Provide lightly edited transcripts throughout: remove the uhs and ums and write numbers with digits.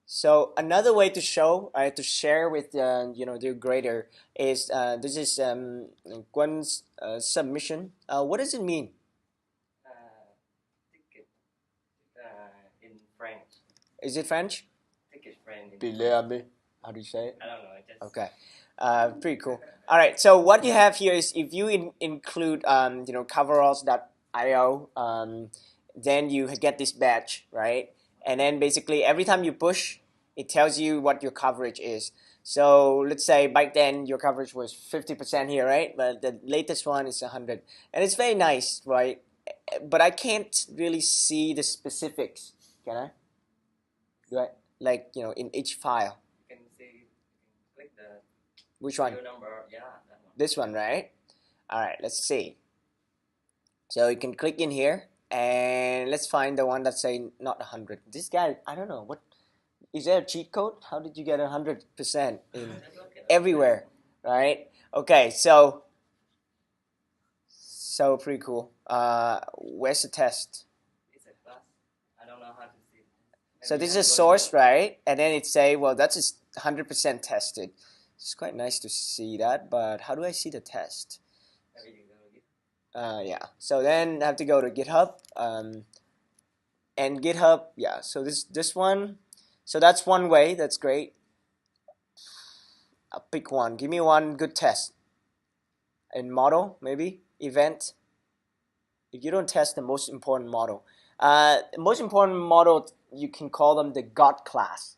So another way to show, to share with the grader is this is Gwen's submission. What does it mean? Ticket in French. Is it French? Ticket French. How do you say it? I don't know. Just Okay, pretty cool. All right, so what you have here is if you include coveralls.io, then you get this badge, right? And then basically every time you push, it tells you what your coverage is. So let's say back then your coverage was 50% here, right? But the latest one is 100, and it's very nice, right? But I can't really see the specifics. Can I? Do I like in each file? you can see, you can click the Which one? serial number. Yeah, that one. This one, right? All right, let's see. So you can click in here and let's find the one that's saying not 100. This guy, I don't know what is there a cheat code? How did you get 100% in everywhere, right? Okay, so pretty cool. Where's the test? It's a class. I don't know how to see. So this is a source, right? And then it say, well, that's just 100% tested. It's quite nice to see that, but how do I see the test? Yeah. So then I have to go to GitHub, and GitHub, yeah. So this one, so that's one way. That's great. I'll pick one. Give me one good test. In model, maybe event. If you don't test the most important model, the most important model, you can call them the God class,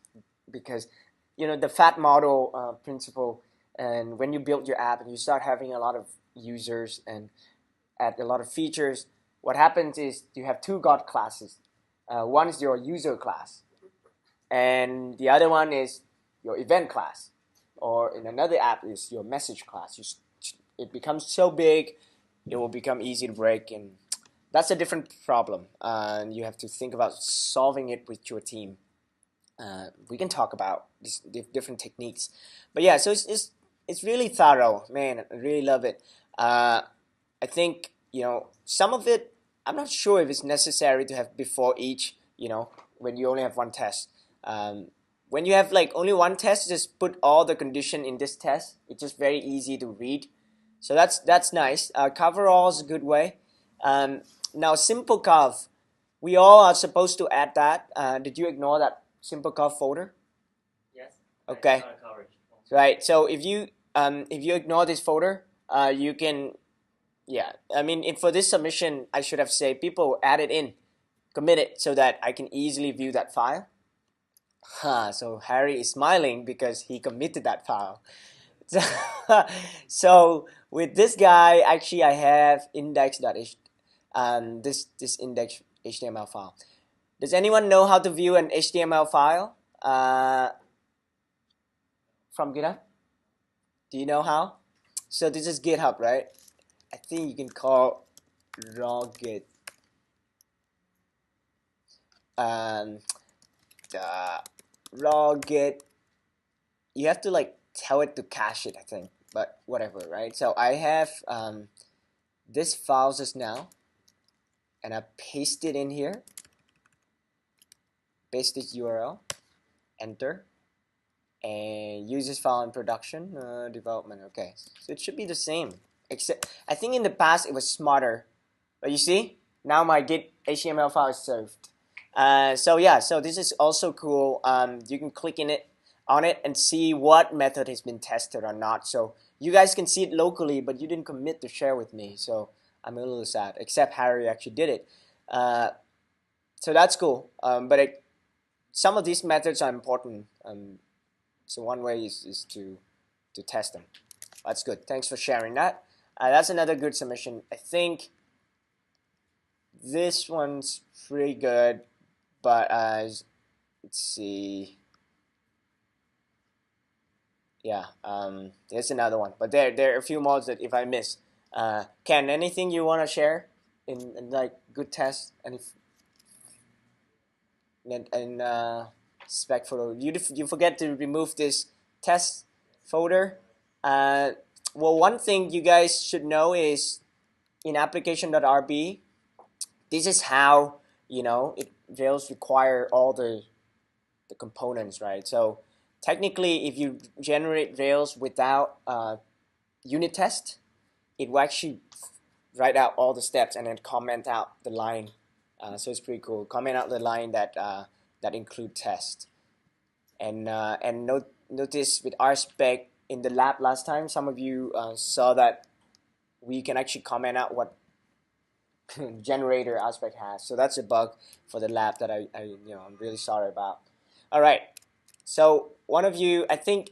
because the fat model principle. And when you build your app and you start having a lot of users and add a lot of features, what happens is you have two God classes. One is your user class, and the other one is your event class, or in another app is your message class. It becomes so big, it will become easy to break, and that's a different problem. And you have to think about solving it with your team. We can talk about these different techniques, but yeah, so it's really thorough, man. I really love it. I think some of it. I'm not sure if it's necessary to have before each. When you only have one test. When you have like only one test, just put all the condition in this test. It's just very easy to read. So that's nice. Coverall is a good way. Now simple cov, we all are supposed to add that. Did you ignore that simple cov folder? Yes. Okay. Right. So if you ignore this folder, you can, yeah. I mean, for this submission, I should have said people add it in, commit it so that I can easily view that file. So Harry is smiling because he committed that file. So with this guy, actually, I have index.html, this index HTML file. Does anyone know how to view an HTML file from GitHub? Do you know how? So this is GitHub, right? I think you can call raw git. Raw git. You have to like tell it to cache it, I think, but whatever, right? So I have this file just now, and I paste it in here. Paste this URL, enter, and use this file in production development. Okay, so it should be the same, except I think in the past it was smarter, but you see now my git HTML file is served. So yeah, so this is also cool. You can click on it and see what method has been tested or not. So you guys can see it locally, but you didn't commit to share with me. So I'm a little sad, except Harry actually did it. So that's cool. But some of these methods are important. So one way is to test them. That's good. Thanks for sharing that. That's another good submission. I think this one's pretty good, but let's see. Yeah, there's another one, but there are a few mods that if I miss. Ken, anything you want to share in like good tests and spec photo? You forget to remove this test folder. Well, one thing you guys should know is in application.rb, this is how it Rails require all the the components, right? So technically, if you generate Rails without unit test, it will actually write out all the steps and then comment out the line. So it's pretty cool. Comment out the line that that include test. And notice with RSpec in the lab last time, some of you saw that we can actually comment out what generator aspect has. So that's a bug for the lab that I'm really sorry about. All right. So one of you, I think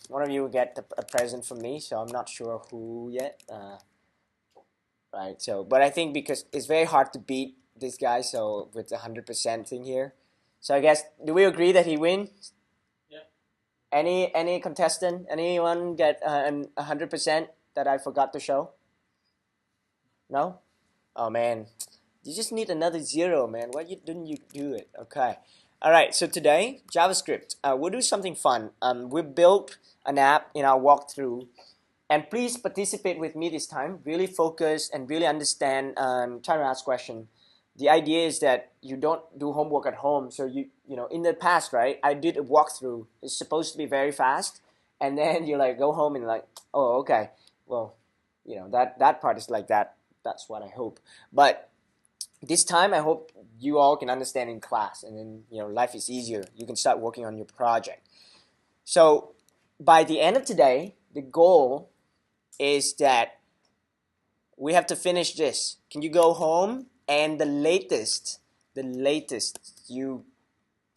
one of you will get a present from me. So I'm not sure who yet. Right. So, but I think because it's very hard to beat this guy. So with the 100% thing here. So I guess, do we agree that he wins? Yeah. Any contestant? Anyone get 100% that I forgot to show? No. Oh man, you just need another 0, man. Why didn't you do it? Okay. All right. So today, JavaScript. We'll do something fun. We built an app in our walkthrough, and please participate with me this time. Really focus and really understand. Try to ask question. The idea is that you don't do homework at home. So you know in the past, right? I did a walkthrough. It's supposed to be very fast, and then you like go home and like, oh okay, well, that part is like that. That's what I hope. But this time I hope you all can understand in class, and then life is easier. You can start working on your project. So by the end of today, the goal is that we have to finish this. Can you go home and the latest you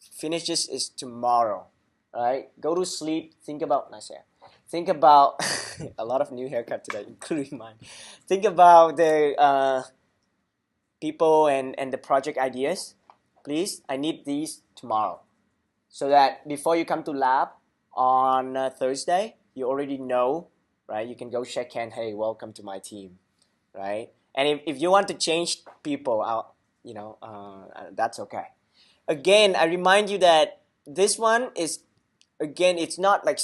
finish this is tomorrow, right? Go to sleep. Think about a lot of new haircut today, including mine. Think about the people and the project ideas. Please, I need these tomorrow, so that before you come to lab on Thursday, you already know, right? You can go shake hand. Hey, welcome to my team, right? And if you want to change people out, that's okay. Again, I remind you that this one is, again, it's not like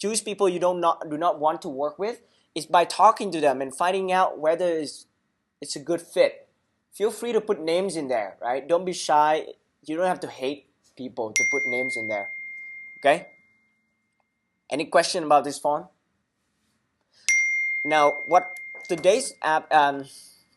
choose people you do not want to work with. It's by talking to them and finding out whether it's a good fit. Feel free to put names in there, right? Don't be shy. You don't have to hate people to put names in there. Okay? Any question about this font? Now, what today's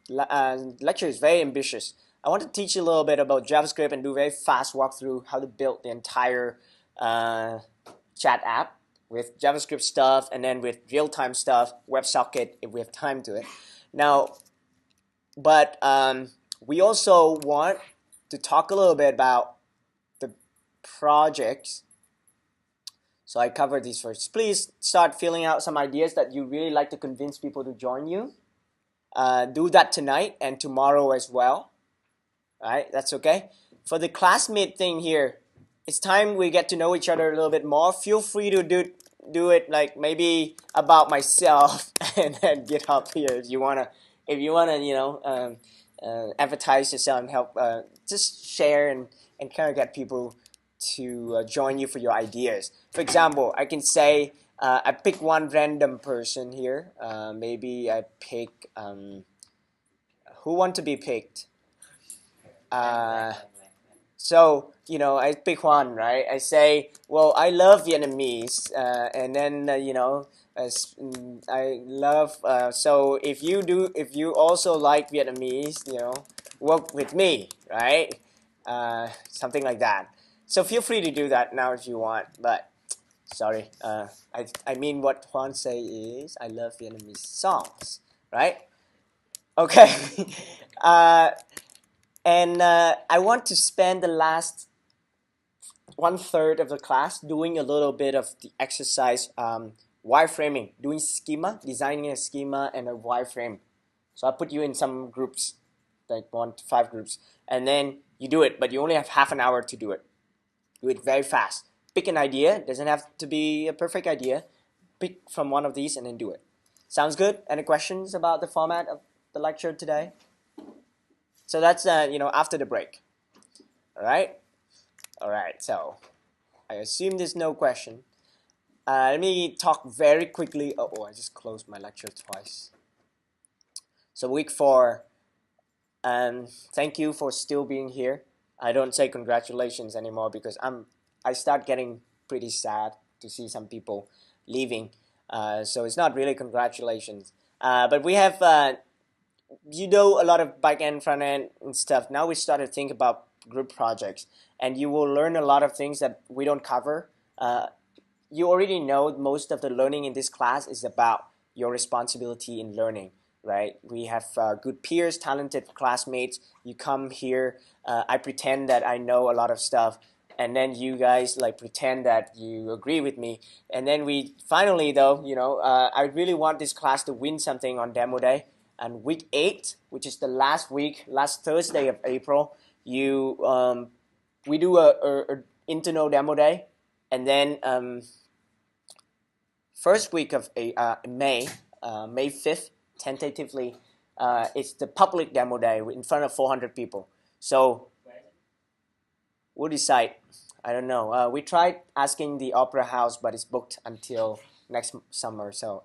lecture is very ambitious. I want to teach you a little bit about JavaScript and do a very fast walkthrough how to build the entire chat app with JavaScript stuff and then with real-time stuff, WebSocket if we have time to it. Now, but we also want to talk a little bit about the projects. So I covered these first. Please start filling out some ideas that you really like to convince people to join you. Do that tonight and tomorrow as well. All right, that's okay. For the classmate thing here, it's time we get to know each other a little bit more. Feel free to do it like maybe about myself and then GitHub here if you wanna advertise yourself and help. Just share and kind of get people to join you for your ideas. For example, I can say I pick one random person here. Maybe I pick who want to be picked. So I pick one, right? I say, well, I love Vietnamese, and then I love. So if you also like Vietnamese, work with me, right? Something like that. So feel free to do that now if you want. But sorry, I mean what Juan say is I love Vietnamese songs, right? Okay. And I want to spend the last 1/3 of the class doing a little bit of the exercise wireframing, doing schema, designing a schema and a wireframe. So I'll put you in some groups, like 1 to 5 groups, and then you do it, but you only have half an hour to do it. Do it very fast. Pick an idea. It doesn't have to be a perfect idea. Pick from one of these and then do it. Sounds good? Any questions about the format of the lecture today? So that's after the break. All right. So I assume there's no question. Let me talk very quickly. Oh, I just closed my lecture twice. So week 4. Thank you for still being here. I don't say congratulations anymore because I start getting pretty sad to see some people leaving. So it's not really congratulations. But we have a lot of back end, front end, and stuff. Now we start to think about group projects, and you will learn a lot of things that we don't cover. You already know most of the learning in this class is about your responsibility in learning, right? We have good peers, talented classmates. You come here, I pretend that I know a lot of stuff, and then you guys like pretend that you agree with me, and then we finally though, I really want this class to win something on demo day. And week 8, which is the last week, last Thursday of April, we do a internal demo day, and then first week of May, May 5th, tentatively, it's the public demo day in front of 400 people. So we'll decide. I don't know. We tried asking the Opera House, but it's booked until next summer. So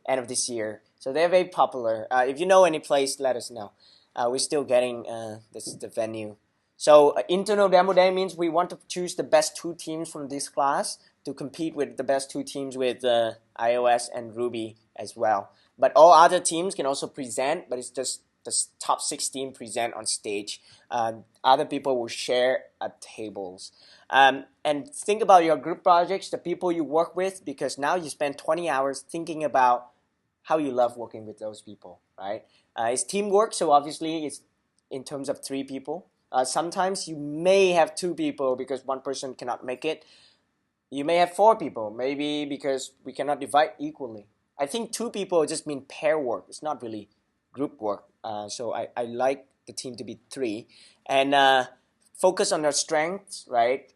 end of this year. So they're very popular. If you know any place, let us know. We're still getting the venue. So internal demo day means we want to choose the best 2 teams from this class to compete with the best 2 teams with iOS and Ruby as well. But all other teams can also present, but it's just the top 16 present on stage. Other people will share tables. And think about your group projects, the people you work with, because now you spend 20 hours thinking about how you love working with those people, right? It's teamwork, so obviously it's in terms of 3 people. Sometimes you may have 2 people because one person cannot make it. You may have 4 people, maybe because we cannot divide equally. I think 2 people just mean pair work. It's not really group work. So I like the team to be 3. And focus on your strengths, right?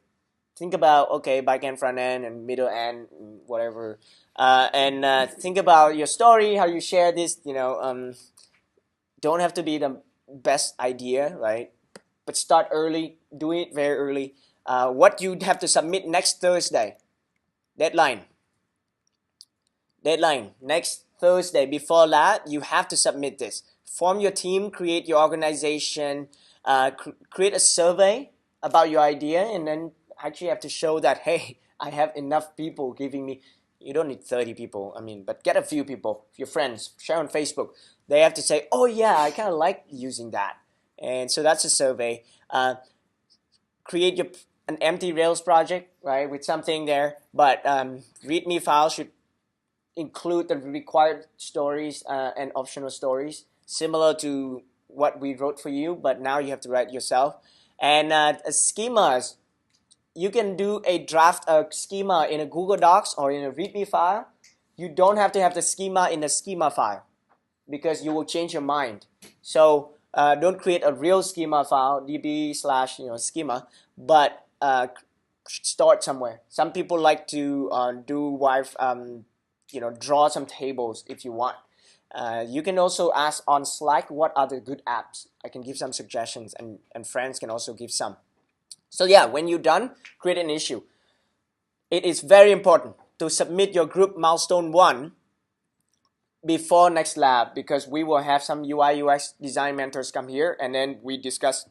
Think about, okay, back end, front end, and middle end, whatever. And think about your story, how you share this, don't have to be the best idea, right? But start early, do it very early. What you have to submit next Thursday. Deadline. Next Thursday. Before that, you have to submit this. Form your team, create your organization, create a survey about your idea, and then actually have to show that, hey, I have enough people giving me. You don't need 30 people, but get a few people, your friends, share on Facebook. They have to say, oh yeah, I kind of like using that. And so that's a survey. Create an empty Rails project, right, with something there. But README file should include the required stories and optional stories, similar to what we wrote for you, but now you have to write yourself. And schemas, you can do a draft schema in a Google Docs or in a README file. You don't have to have the schema in the schema file because you will change your mind. So don't create a real schema file, db/schema, but store it somewhere. Some people like to draw some tables if you want. You can also ask on Slack what are the good apps. I can give some suggestions, and friends can also give some. So yeah, when you're done, create an issue. It is very important to submit your group milestone 1 before next lab, because we will have some UI UX design mentors come here and then we discuss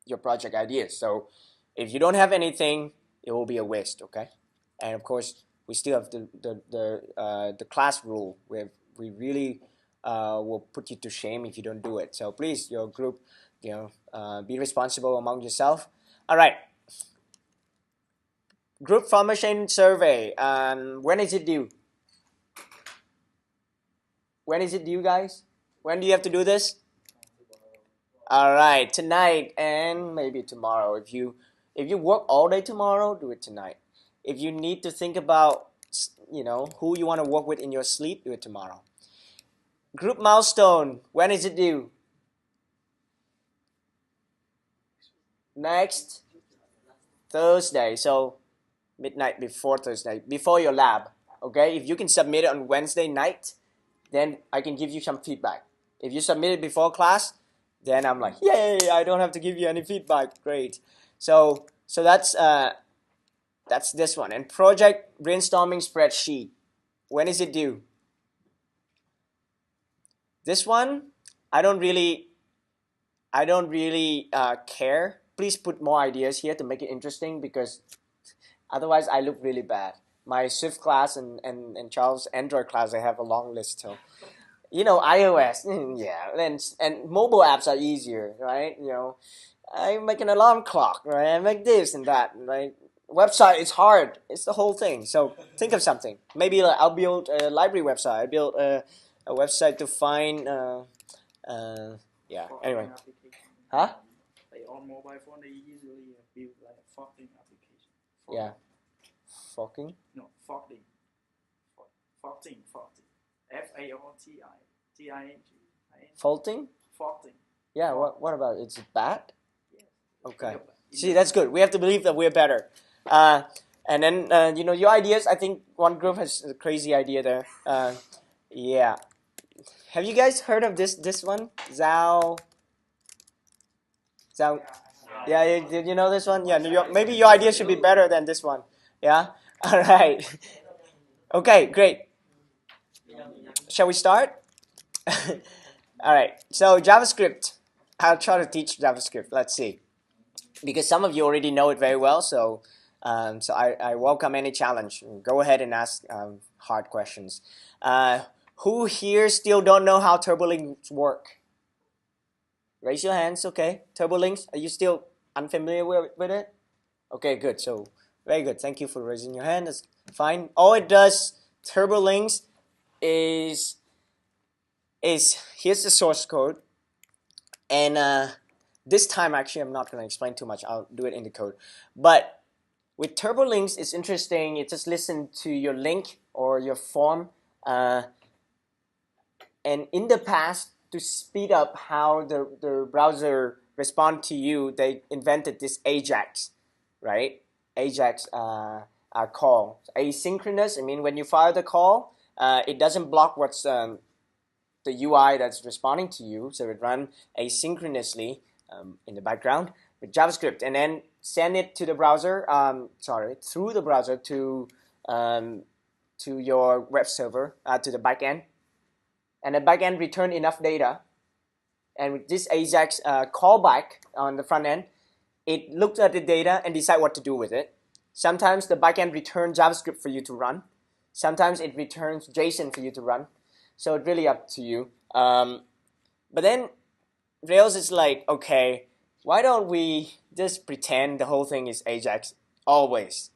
your project ideas. So if you don't have anything, it will be a waste, okay? And of course, we still have the class rule where we really will put you to shame if you don't do it. So please, your group, be responsible among yourself. All right. Group formation survey. When is it due? When is it due, guys? When do you have to do this? All right, tonight and maybe tomorrow. If you work all day tomorrow, do it tonight. If you need to think about who you want to work with in your sleep, do it tomorrow. Group milestone. When is it due? Next Thursday. So midnight before Thursday, before your lab. Okay, if you can submit it on Wednesday night, then I can give you some feedback. If you submit it before class, then I'm like, yay, I don't have to give you any feedback. Great. So that's this one. And project brainstorming spreadsheet. When is it due? This one, I don't really care please put more ideas here to make it interesting, because otherwise I look really bad. My Swift class and Charles' Android class, I have a long list. So, iOS, yeah, and mobile apps are easier, right? I make an alarm clock, right? I make this and that, right? Website is hard. It's the whole thing. So think of something. Maybe like I'll build a library website. I build a website to find. Yeah. Anyway. Huh? Like on mobile phone, they usually build like a forking application. Yeah. Forking? No, forking. Forking. F-A-O-T-I-T-I-N-G. Faulting? Forking. Yeah. What about it? Is it bad? Yes. Okay. See, that's good. We have to believe that we're better. And then your ideas. I think one group has a crazy idea there. Yeah. Have you guys heard of this one? Zhao. Yeah, did you know this one? Yeah, maybe your idea should be better than this one. Yeah? All right. Okay, great. Shall we start? All right. So JavaScript. I'll try to teach JavaScript. Let's see. Because some of you already know it very well, so I welcome any challenge. Go ahead and ask hard questions. Who here still don't know how turbolinks work? Raise your hands, okay. Turbolinks, are you still unfamiliar with it? Okay, good. So, very good. Thank you for raising your hand. That's fine. All it does, turbolinks, is here's the source code. And this time, actually, I'm not going to explain too much. I'll do it in the code. But with turbolinks, it's interesting. You just listen to your link or your form. And in the past, to speed up how the browser respond to you, they invented this AJAX, right? AJAX call. Asynchronous, I mean, when you fire the call, it doesn't block what's the UI that's responding to you, so it runs asynchronously in the background with JavaScript, and then send it to the browser, through the browser to your web server, to the backend. And the backend return enough data, and with this AJAX callback on the front end, it looks at the data and decide what to do with it. Sometimes the backend returns JavaScript for you to run. Sometimes it returns JSON for you to run. So it's really up to you. But then Rails is like, okay, why don't we just pretend the whole thing is AJAX always?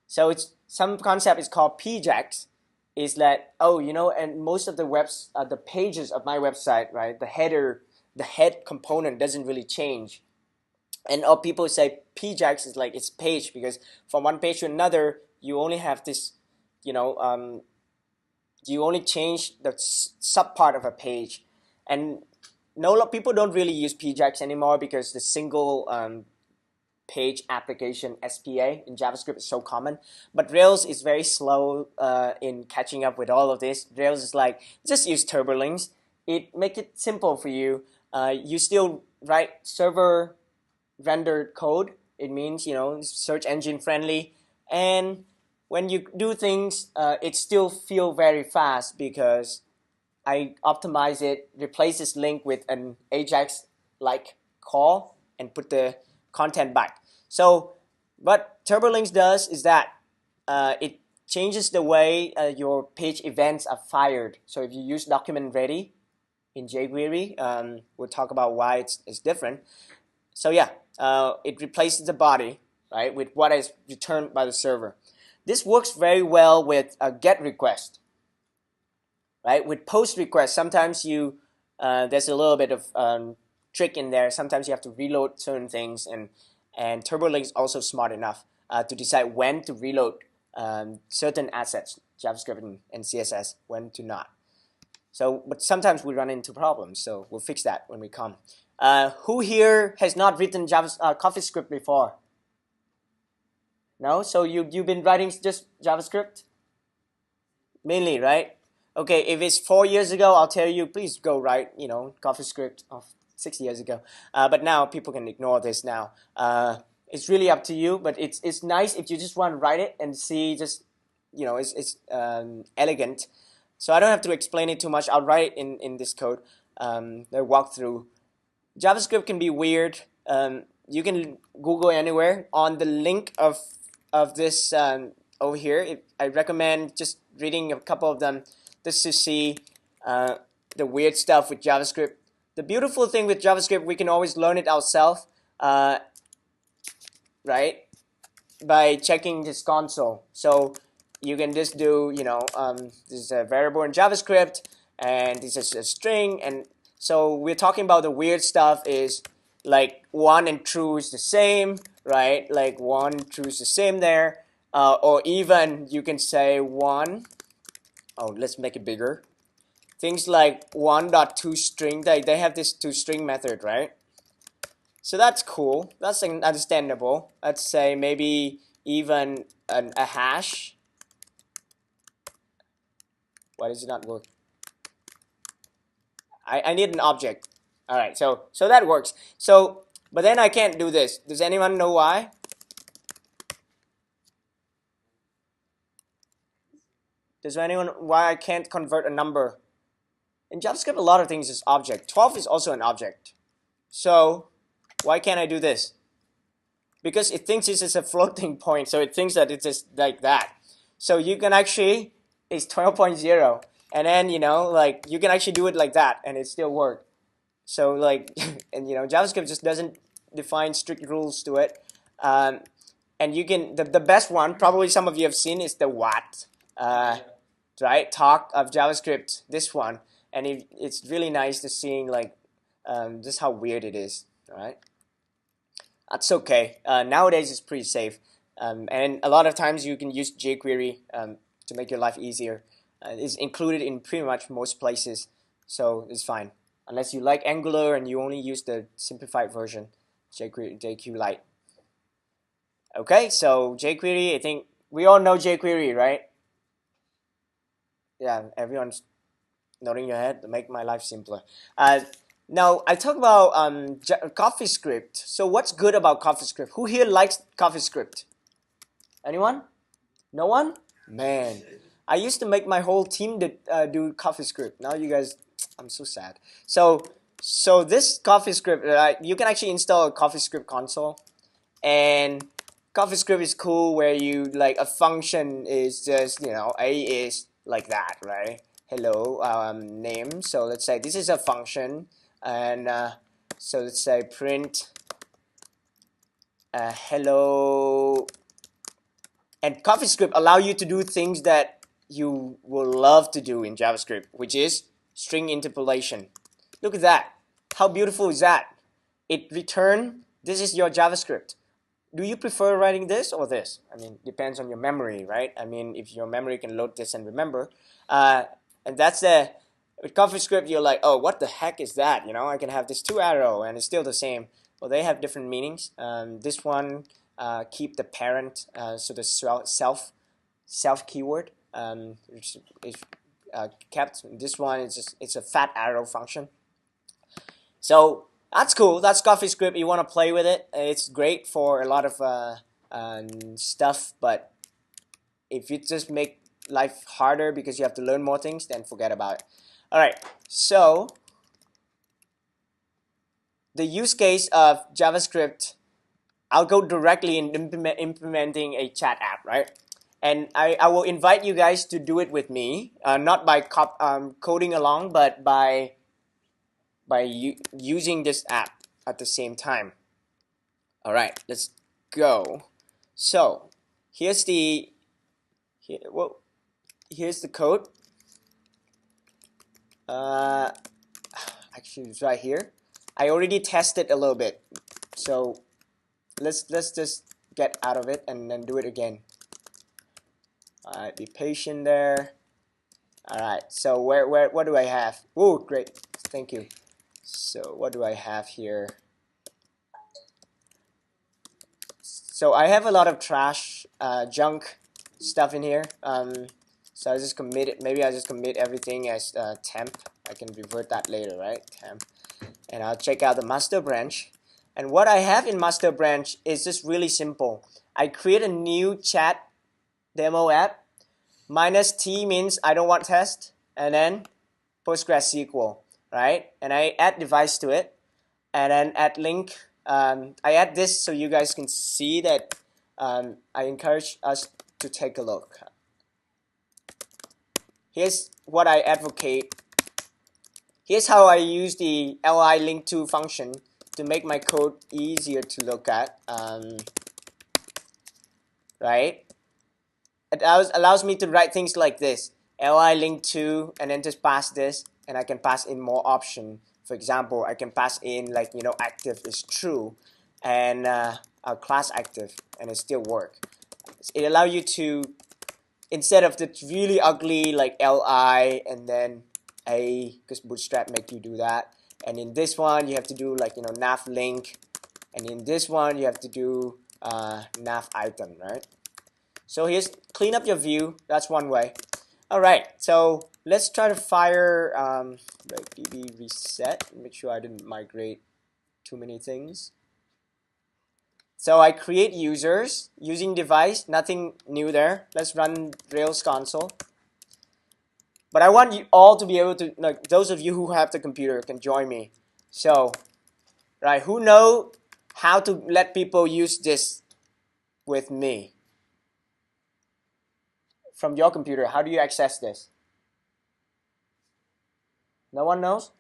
So some concept is called PJAX. Is that, and most of the the pages of my website, right, the head component doesn't really change. And all people say PJAX is like it's page, because from one page to another, you only have this, you only change the subpart of a page. And people don't really use PJAX anymore, because the single page application SPA in JavaScript is so common. But Rails is very slow in catching up with all of this. Rails is like, just use turbolinks. It make it simple for you. You still write server rendered code. It means, search engine friendly. And when you do things, it still feel very fast, because I optimize it, replace this link with an AJAX-like call, and put the content back. So what turbolinks does is that it changes the way your page events are fired. So if you use document ready in Jquery, we'll talk about why it's different. So yeah, it replaces the body, right, with what is returned by the server. This works very well with a GET request. Right? With post request, sometimes there's a little bit of trick in there. Sometimes you have to reload certain things, and turbolinks also smart enough to decide when to reload certain assets, JavaScript and CSS, when to not. So, but sometimes we run into problems, so we'll fix that when we come. Who here has not written CoffeeScript before? No? So you've been writing just JavaScript? Mainly, right? Okay, if it's 4 years ago, I'll tell you, please go write, CoffeeScript of 6 years ago. But now people can ignore this now. It's really up to you, but it's nice if you just want to write it and see just, it's elegant. So I don't have to explain it too much. I'll write it in this code, the walkthrough. JavaScript can be weird. you can Google anywhere on the link of this over here. I recommend just reading a couple of them just to see the weird stuff with JavaScript. The beautiful thing with JavaScript, we can always learn it ourselves, right? By checking this console. So you can just do, this is a variable in JavaScript, and this is a string, and so we're talking about the weird stuff is like 1 and true is the same, right? Like 1 true is the same there, or even you can say 1. Oh, let's make it bigger. Things like 1.toString, they have this toString method, right? So that's cool. That's understandable. Let's say maybe even a hash. Why does it not work? I need an object. All right, so that works. So, but then I can't do this. Does anyone know why? Does anyone why I can't convert a number? In JavaScript, a lot of things is object. 12 is also an object. So why can't I do this? Because it thinks this is a floating point, so it thinks that it's just like that. So you can actually, it's 12.0, and then like you can actually do it like that, and it still works. So like, and JavaScript just doesn't define strict rules to it. And you can the best one, probably some of you have seen, is the what, right? Talk of JavaScript. This one, and it's really nice to seeing like just how weird it is. All right. That's okay. Nowadays it's pretty safe, and a lot of times you can use Jquery to make your life easier. It's included in pretty much most places, so it's fine. Unless you like Angular and you only use the simplified version, Jquery. Okay, so Jquery, I think we all know Jquery, right? Yeah, everyone's nodding your head to make my life simpler. Now I talk about CoffeeScript. So what's good about CoffeeScript? Who here likes CoffeeScript? Anyone? No one? Man, I used to make my whole team do CoffeeScript. Now you guys, I'm so sad. So this CoffeeScript, you can actually install a CoffeeScript console, and CoffeeScript is cool where you like a function is just a is like that, right? Hello name. So let's say this is a function, and so let's say print hello, and CoffeeScript allow you to do things that you will love to do in JavaScript, which is string interpolation. Look at that. How beautiful is that? It return, this is your JavaScript. Do you prefer writing this or this? I mean, depends on your memory, right? I mean, if your memory can load this and remember, and that's the, with CoffeeScript, you're like, oh, what the heck is that? I can have this 2 arrow and it's still the same. Well, they have different meanings. This one, keep the parent, so the self keyword is kept. This one is just, it's a fat arrow function. So that's cool. That's CoffeeScript. You want to play with it. It's great for a lot of stuff, but if you just make life harder because you have to learn more things, then forget about it. All right, so the use case of JavaScript, I'll go directly in implementing a chat app, right? And I will invite you guys to do it with me, not by coding along, but by using this app at the same time. All right, let's go. So here's the code. Actually, it's right here. I already tested a little bit, so let's just get out of it and then do it again. All right, be patient there. All right, so what do I have? Oh, great, thank you. So what do I have here? So I have a lot of trash, junk stuff in here. So I just commit it. Maybe I just commit everything as temp. I can revert that later, right? Temp, and I'll check out the master branch. And what I have in master branch is just really simple. I create a new chat demo app. -t means I don't want test, and then PostgreSQL, right? And I add device to it, and then add link I add this so you guys can see that I encourage us to take a look. Here's what I advocate. Here's how I use the li link to function to make my code easier to look at. Right? It allows me to write things like this: li link to, and then just pass this, and I can pass in more option. For example, I can pass in like, you know, active is true, and our class active, and it still work. It allows you to, instead of the really ugly like li and then a, because Bootstrap make you do that, and in this one you have to do like, you know, nav link, and in this one you have to do nav item, right? So here's clean up your view. That's one way. All right, so let's try to fire like db reset. Make sure I didn't migrate too many things. So I create users using device, nothing new there. Let's run Rails console. But I want you all to be able to, like, those of you who have the computer can join me. So, right, who know how to let people use this with me? From your computer, how do you access this? No one knows?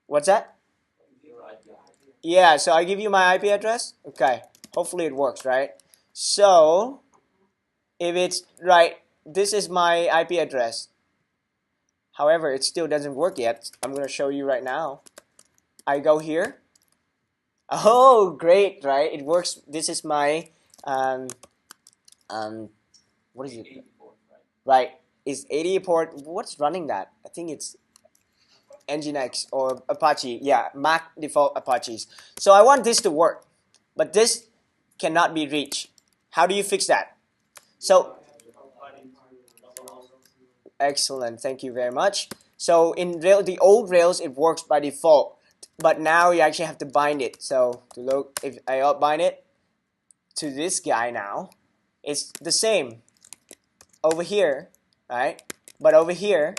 What's that? Yeah, so I give you my IP address. Okay, hopefully it works, right? So if it's right, this is my IP address. However, it still doesn't work yet. I'm going to show you right now. I go here. Oh, great, right? It works. This is my what is it? Right, is 80 port. What's running that? I think it's Nginx or Apache. Yeah, Mac default Apaches. So I want this to work, but this cannot be reached. How do you fix that? So excellent, thank you very much. So in the old Rails, it works by default, but now you actually have to bind it. So to look, if I bind it to this guy now, it's the same over here, right? But over here,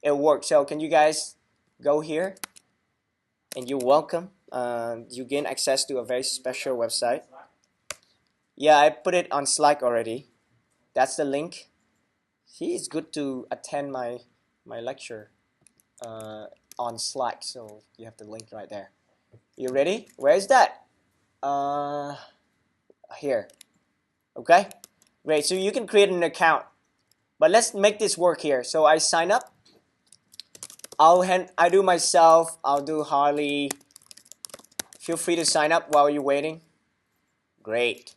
it works. So can you guys go here? And you're welcome. You gain access to a very special website. Yeah, I put it on Slack already. That's the link. He is good to attend my lecture on Slack, so you have the link right there. You ready? Where is that? Here. Okay, great. So you can create an account, but let's make this work here. So I sign up. I do myself. I'll do Harley. Feel free to sign up while you're waiting. Great.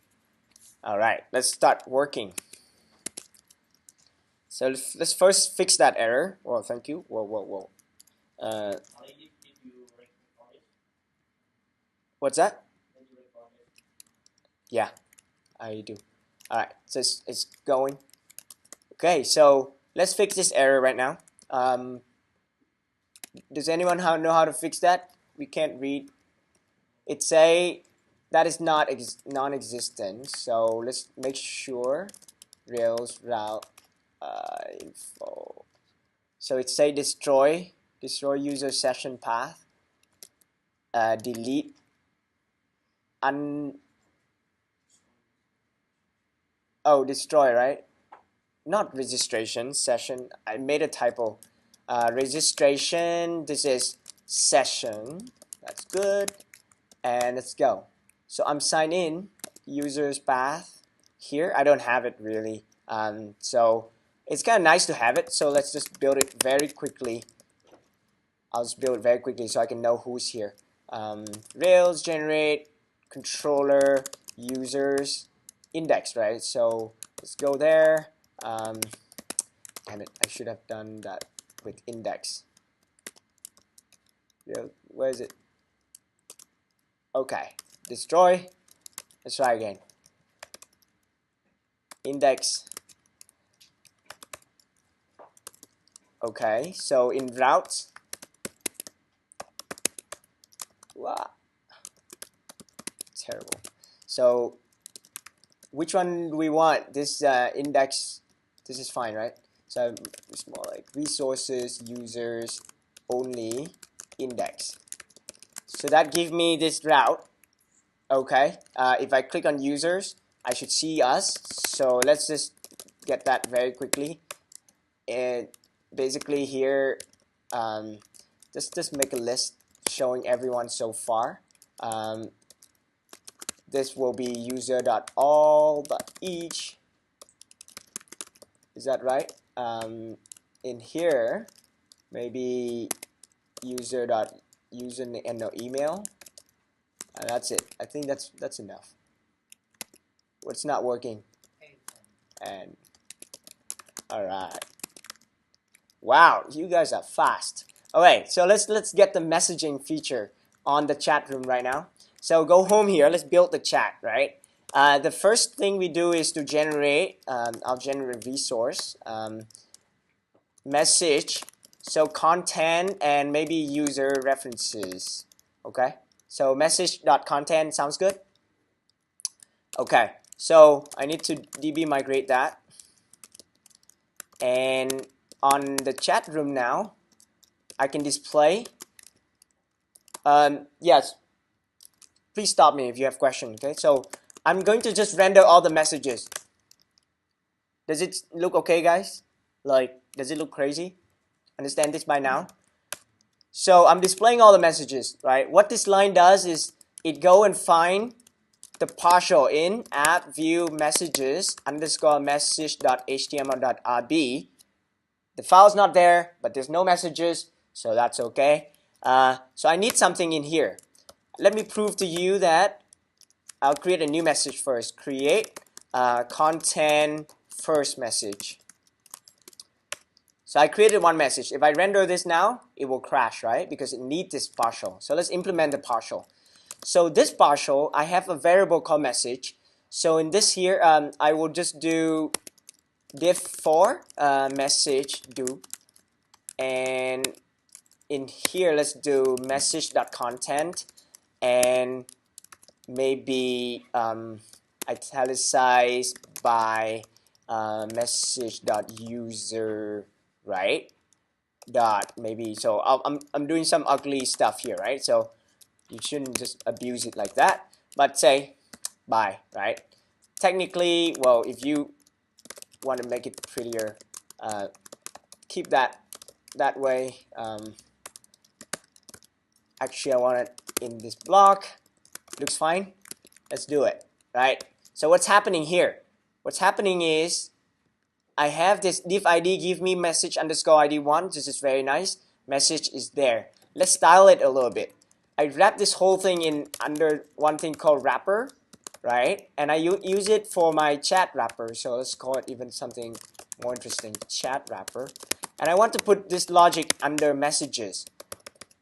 All right, let's start working. So let's first fix that error. Well, thank you. Whoa. What's that? Yeah, I do. All right, so it's going. Okay, so let's fix this error right now. Does anyone know how to fix that? We can't read. It say that is not non-existent. So let's make sure Rails route info. So it say destroy user session path, delete destroy, right? Not registration, session. I made a typo. Registration, this is session. That's good. And let's go. So I'm signed in, user's path here. I don't have it really. So it's kind of nice to have it. So let's just build it very quickly. I'll just build it very quickly so I can know who's here. Rails generate controller users index, right? So let's go there. Damn it, I should have done that with index. Where is it? Okay, destroy. Let's try again. Index. Okay, so in routes. Wow. Terrible. So which one do we want? This index, this is fine, right? So it's more like resources, users only. index. So that gives me this route. Okay, if I click on users, I should see us. So let's just get that very quickly. And basically here, just make a list showing everyone so far. This will be user.all.each. Is that right? In here, maybe user.username and no email. That's it. I think that's enough. What's not working? And all right. Wow, you guys are fast. Okay, so let's get the messaging feature on the chat room right now. So go home here. Let's build the chat, right? The first thing we do is to generate. I'll generate resource message. So content and maybe user references. Okay. So message.content sounds good. Okay. So I need to DB migrate that. And on the chat room now, I can display. Yes, please stop me if you have questions. Okay, so I'm going to just render all the messages. Does it look okay, guys? Like, does it look crazy? Understand this by now? So I'm displaying all the messages, right? What this line does is it go and find the partial in app view messages underscore message.html.rb. The file's not there, but there's no messages, so that's okay. So I need something in here. Let me prove to you that I'll create a new message first. Create content first message. So I created one message. If I render this now, it will crash, right? Because it needs this partial. So let's implement the partial. So this partial, I have a variable called message. So in this here, I will just do div for message do. And in here, let's do message.content and maybe italicized by message.user, right? Dot maybe. So I'm doing some ugly stuff here, right? So you shouldn't just abuse it like that, but say bye, right? Technically, well, if you want to make it prettier, keep that way. Actually, I want it in this block. Looks fine. Let's do it, right? So what's happening here? What's happening is I have this div ID give me message underscore ID1. This is very nice. Message is there. Let's style it a little bit. I wrap this whole thing in under one thing called wrapper, right? And I use it for my chat wrapper. So let's call it even something more interesting, chat wrapper. And I want to put this logic under messages.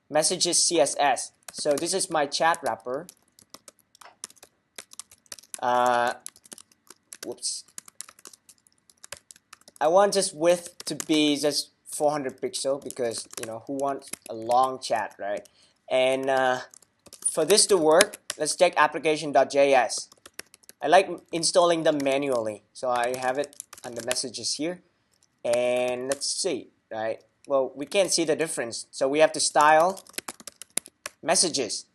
Messages CSS. So this is my chat wrapper. Whoops. I want just width to be just 400 pixel because who wants a long chat, right? And for this to work, let's check application.js. I like installing them manually, so I have it under messages here. And let's see, right? Well, we can't see the difference, so we have to style messages.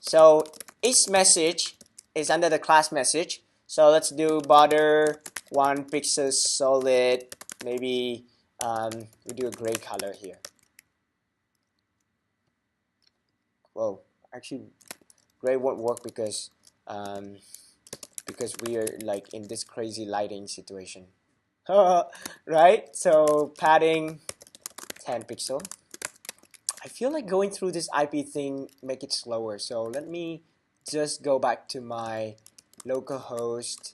So each message is under the class message. So let's do border 1 pixel solid. Maybe we do a gray color here. Whoa, actually, gray won't work because we are like in this crazy lighting situation. Right? So padding 10 pixel. I feel like going through this IP thing make it slower. So let me just go back to my localhost,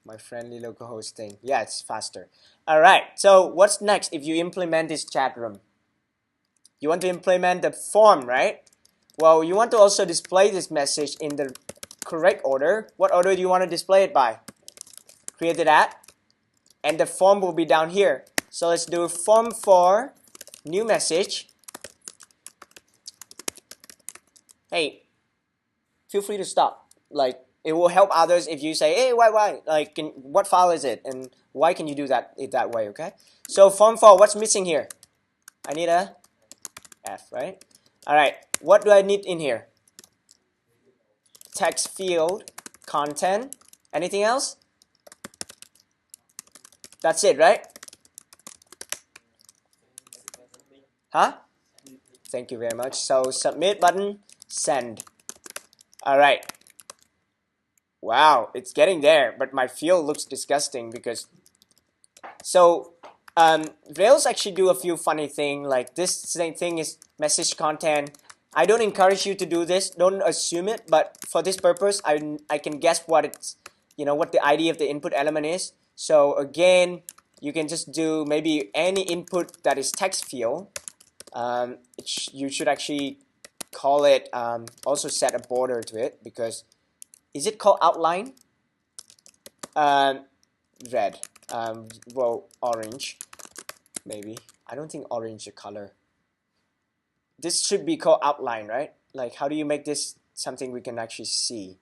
my friendly localhost thing. Yeah, it's faster. All right. So what's next if you implement this chat room? You want to implement the form, right? Well, you want to also display this message in the correct order. What order do you want to display it by? Create it at, and the form will be down here. So let's do form for new message. Hey, feel free to stop. Like, it will help others if you say, hey, why? Like, what file is it? And why can you do that way, okay? So form for, what's missing here? I need a F, right? All right, what do I need in here? Text field, content, anything else? That's it, right? Huh? Thank you very much. So submit button, send. All right. Wow, it's getting there, but my field looks disgusting because so Rails actually do a few funny things. Like this same thing is message content. I don't encourage you to do this. Don't assume it. But for this purpose, I can guess what it's what the ID of the input element is. So again, you can just do maybe any input that is text field. You should actually call it also set a border to it because is it called outline? Red. Well, orange. Maybe. I don't think orange is a color. This should be called outline, right? Like, how do you make this something we can actually see?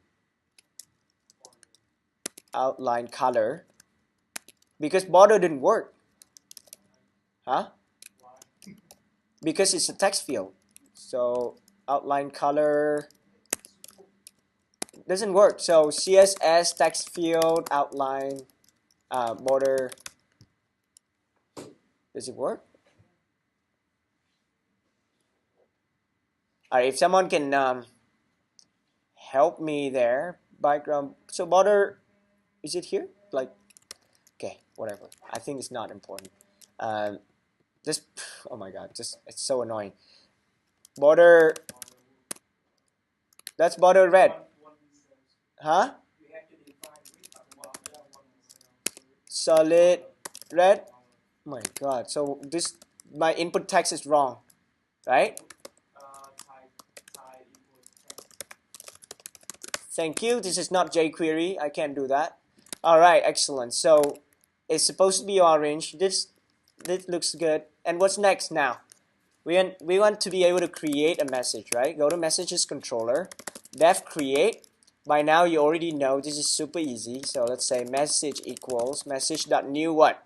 Outline color. Because border didn't work. Huh? Because it's a text field. So, outline color doesn't work. So, CSS text field outline border. Does it work? All right, if someone can help me there, background. So border, is it here? Like, okay, whatever. I think it's not important. Just, oh my god, just it's so annoying. Border. That's border red. Huh? Solid red. Oh my god. So this my input text is wrong, right? Thank you. This is not Jquery. I can't do that. All right, excellent. So it's supposed to be orange. This looks good. And what's next now? We want to be able to create a message, right? Go to messages controller, def create. By now you already know this is super easy. So let's say message equals message.new what?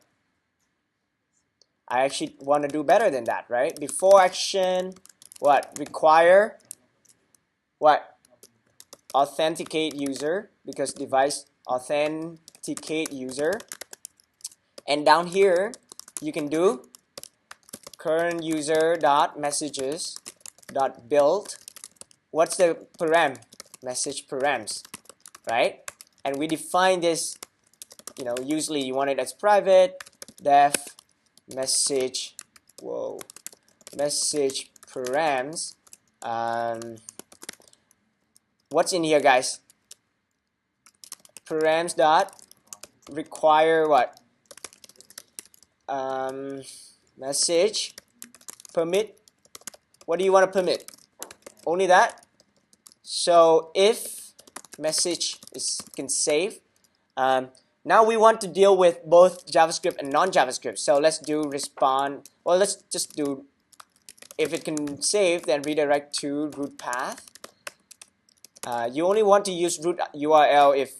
I actually want to do better than that, right? Before action, what? Require what? Authenticate user, because device authenticate user. And down here you can do current user dot messages dot build. What's the param? Message params, right? And we define this, usually you want it as private, def message, message params. What's in here, guys? Params dot require what? Message permit. What do you want to permit? Only that. So if message can save. Now we want to deal with both JavaScript and non-JavaScript. So let's do respond. Well, let's just do, if it can save, then redirect to root path. You only want to use root URL if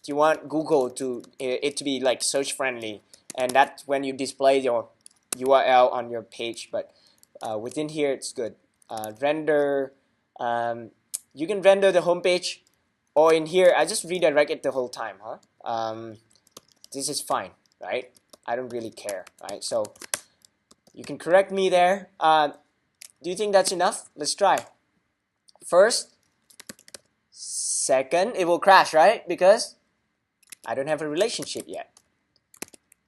you want Google to it to be like search friendly, and that's when you display your URL on your page. But within here, it's good. Render. You can render the home page, or in here, I just redirect it the whole time, huh? This is fine, right? I don't really care, right? So you can correct me there. Do you think that's enough? Let's try. First, second, it will crash, right? Because I don't have a relationship yet.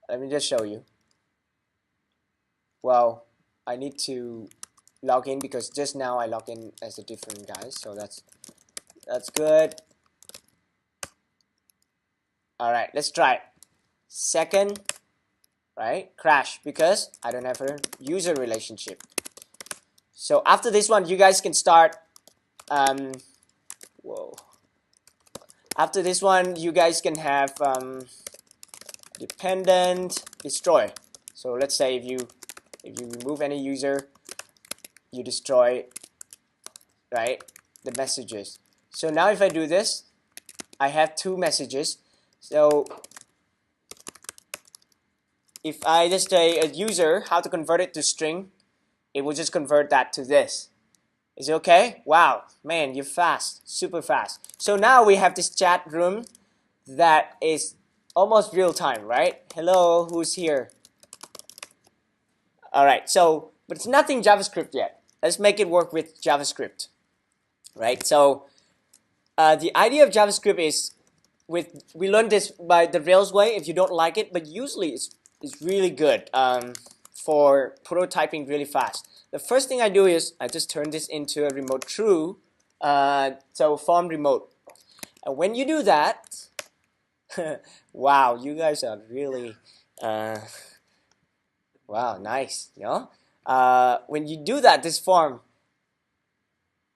Let me just show you. Well, I need to log in because just now I logged in as a different guy, so that's good. All right, let's try it. Second, right? Crash because I don't have a user relationship. So after this one, you guys can start. After this one, you guys can have dependent destroy. So let's say if you remove any user, you destroy, right, the messages. So now if I do this, I have two messages. So if I just say a user, how to convert it to string, it will just convert that to this, Is it okay? Wow, man, you're fast, super fast. So now we have this chat room that is almost real time, right? Hello, who's here? All right, so, but it's nothing JavaScript yet. Let's make it work with JavaScript, right? So the idea of JavaScript is, we learned this by the Rails way. If you don't like it, but usually it's really good for prototyping really fast. The first thing I do is I just turn this into a remote true, so form remote. And when you do that, wow, you guys are really, wow, nice, you know? When you do that, this form,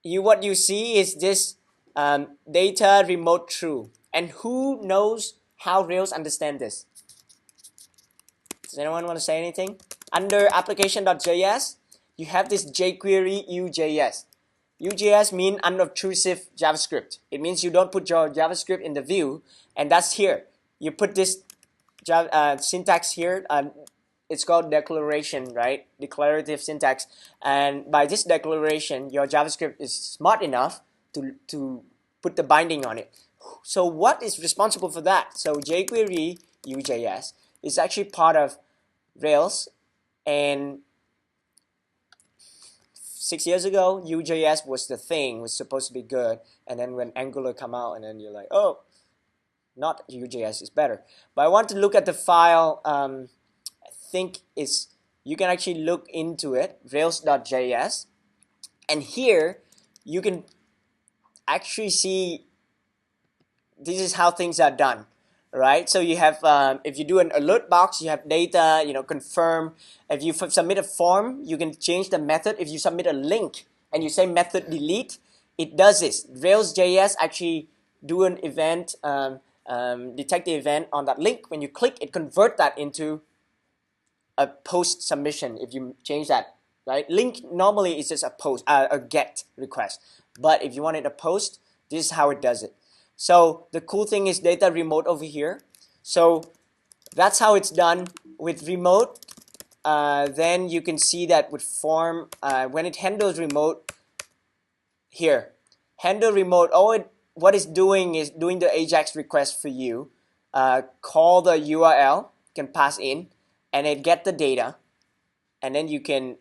what you see is this data remote true. And who knows how Rails understand this? Does anyone want to say anything? Under application.js, you have this jQuery UJS. UJS means unobtrusive JavaScript. It means you don't put your JavaScript in the view, and that's here. You put this syntax here. It's called declaration, right? Declarative syntax. And by this declaration, your JavaScript is smart enough to put the binding on it. So what is responsible for that? So jQuery UJS is actually part of Rails, and 6 years ago, UJS was the thing, was supposed to be good, and then when Angular come out, and then you're like, oh, not UJS is better. But I want to look at the file. I think you can actually look into it, rails.js, and here you can actually see this is how things are done, right? So you have, if you do an alert box, you have data, confirm. If you submit a form, you can change the method. If you submit a link and you say method delete, it does this. Rails.js actually do an event, detect the event on that link. When you click, it convert that into a post submission if you change that, right? Link normally is just a post, a GET request. But if you want it a post, this is how it does it. So the cool thing is data remote over here. So that's how it's done with remote. Then you can see that with form, when it handles remote, here, handle remote, what it's doing is doing the AJAX request for you. Call the URL, can pass in, and it get the data, and then you can,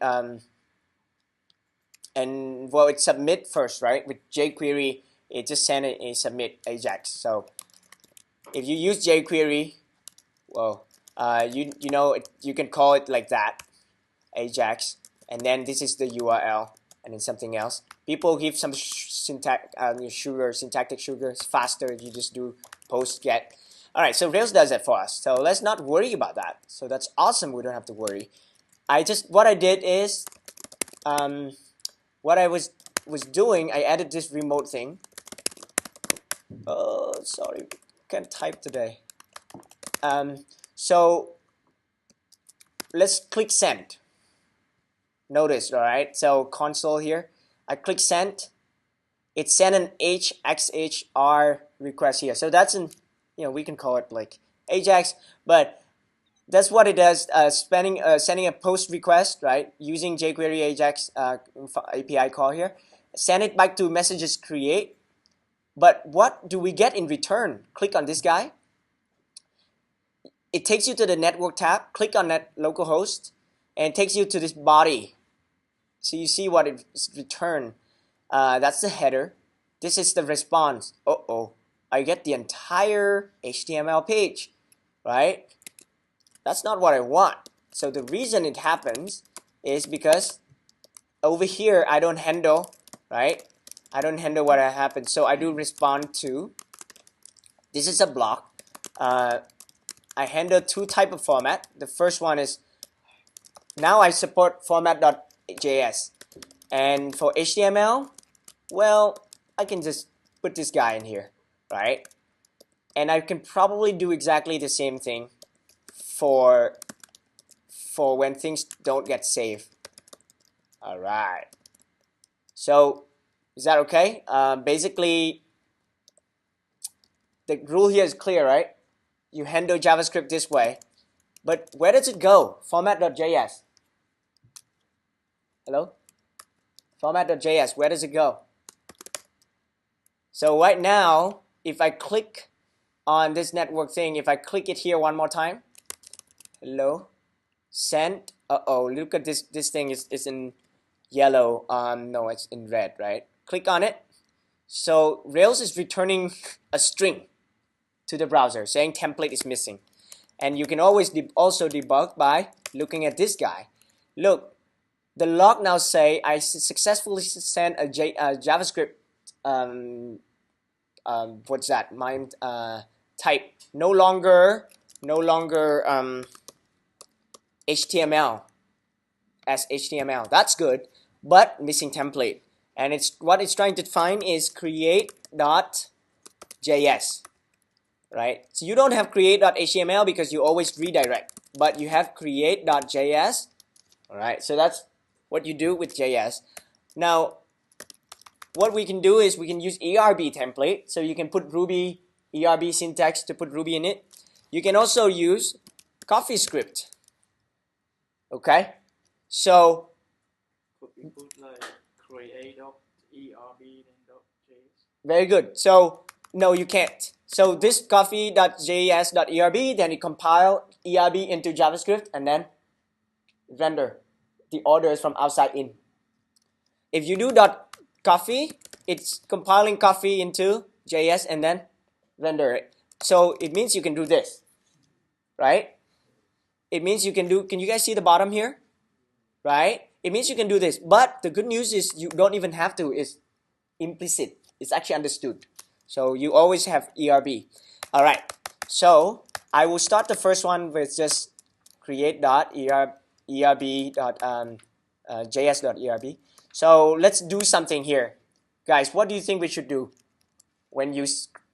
it submit first, right? With jQuery, it just send it and submit AJAX. So if you use jQuery, well, you can call it like that, AJAX, and then this is the URL, and then something else. People give some syntactic sugar. It's faster if you just do post get. All right, so Rails does that for us. So let's not worry about that. So that's awesome. We don't have to worry. What I did is, what I was doing, I added this remote thing. Oh, sorry, can't type today. So let's click send. Notice, all right? So console here, I click send. It sent an HXHR request here. So that's we can call it like AJAX, but that's what it does. Sending a post request, right? Using jQuery AJAX API call here. Send it back to messages create. But what do we get in return? Click on this guy. It takes you to the network tab. Click on that localhost, and it takes you to this body. So you see what it's returned. That's the header. This is the response. I get the entire HTML page, right? That's not what I want. So the reason it happens is because over here I don't handle, right? I don't handle what happens. So I do respond to. This is a block. I handle two type of format. The first one is, now I support format.js. And for HTML, well, I can just put this guy in here, right? And I can probably do exactly the same thing for when things don't get saved. All right. So is that okay? Basically, the rule here is clear, right? You handle JavaScript this way. But where does it go? Format.js. Hello? Format.js, where does it go? So right now, if I click on this network thing, if I click it here one more time, hello, send, look at this thing is in yellow, no, it's in red, right? Click on it. So Rails is returning a string to the browser saying template is missing. And you can always also debug by looking at this guy. Look, the log now say I successfully sent a JavaScript what's that? My type no longer HTML as HTML. That's good, but missing template. And it's what it's trying to find is create.js, right? So you don't have create.html because you always redirect, but you have create.js. All right, so that's what you do with JS. Now, what we can do is we can use ERB template, so you can put Ruby ERB syntax to put Ruby in it. You can also use CoffeeScript. Okay, so Could we put like create.erb then .js? very good. So no, you can't. So this coffee.js.erb, then you compile ERB into JavaScript and then render the orders from outside in. If you do .coffee, it's compiling coffee into JS and then render it. So it means you can do this, right? It means you can do, can you guys see the bottom here? Right? It means you can do this. But the good news is you don't even have to. It's implicit. It's actually understood. So you always have ERB. All right. So I will start the first one with just create.erb.js.erb. So let's do something here. Guys, what do you think we should do when you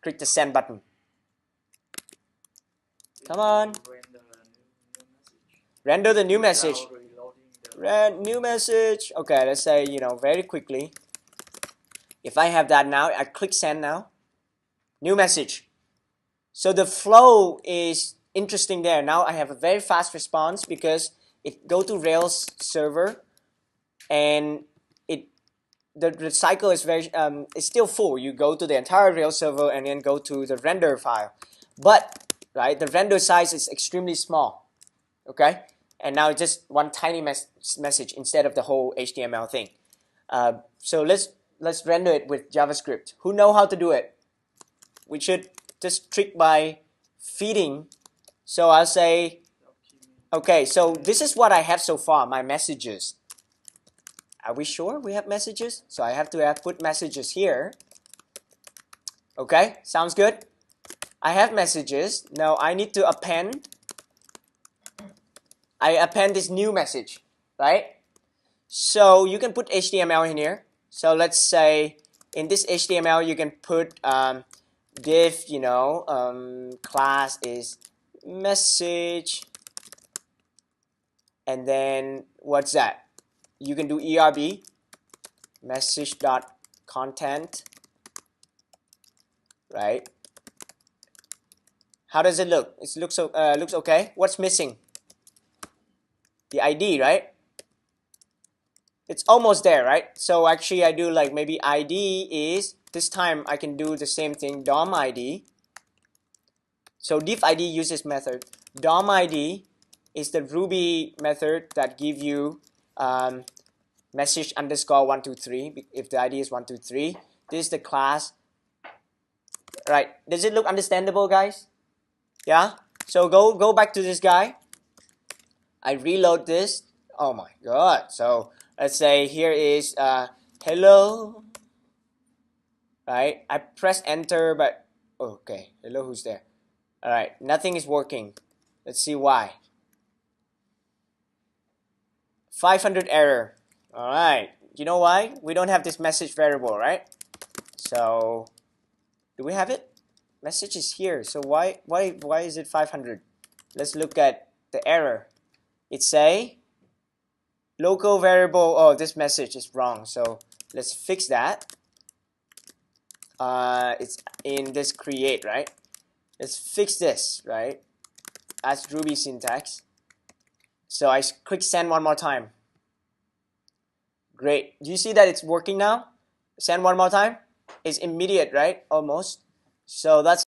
click the send button? Come on. Render the new message. New message. Okay, let's say, very quickly. If I have that now, I click send now. New message. So the flow is interesting there. Now I have a very fast response because it go to Rails server and the cycle is very it's still full. You go to the entire Rails server and then go to the render file. But right, the render size is extremely small. Okay, and now it's just one tiny message instead of the whole HTML thing. So let's render it with JavaScript. Who know how to do it? We should just trick by feeding. So I'll say, okay, so this is what I have so far, my messages. Are we sure we have messages? So I have to put messages here. Okay, sounds good. I have messages. Now I need to append. I append this new message, right? So you can put HTML in here. So let's say in this HTML you can put div, class is message, and then what's that? You can do ERB message.content, right? How does it look? It looks okay. What's missing? The ID, right? It's almost there, right? So actually I do like maybe ID is, this time I can do the same thing, DOM ID. So div ID uses method. DOM ID is the Ruby method that give you message underscore 123 if the ID is 123. This is the class. Right? Does it look understandable, guys? Yeah? So go back to this guy. I reload this. Oh my god. So let's say here is hello. Right? I press enter, but okay. Hello, who's there? Alright, nothing is working. Let's see why. 500 error. Alright, you know why? We don't have this message variable, right? So, do we have it? Message is here. So why is it 500? Let's look at the error. It say local variable. Oh, this message is wrong. So let's fix that. It's in this create, right? Let's fix this, right? As Ruby syntax. So I click send one more time. Great. Do you see that it's working now? Send one more time. It's immediate, right? Almost. So that's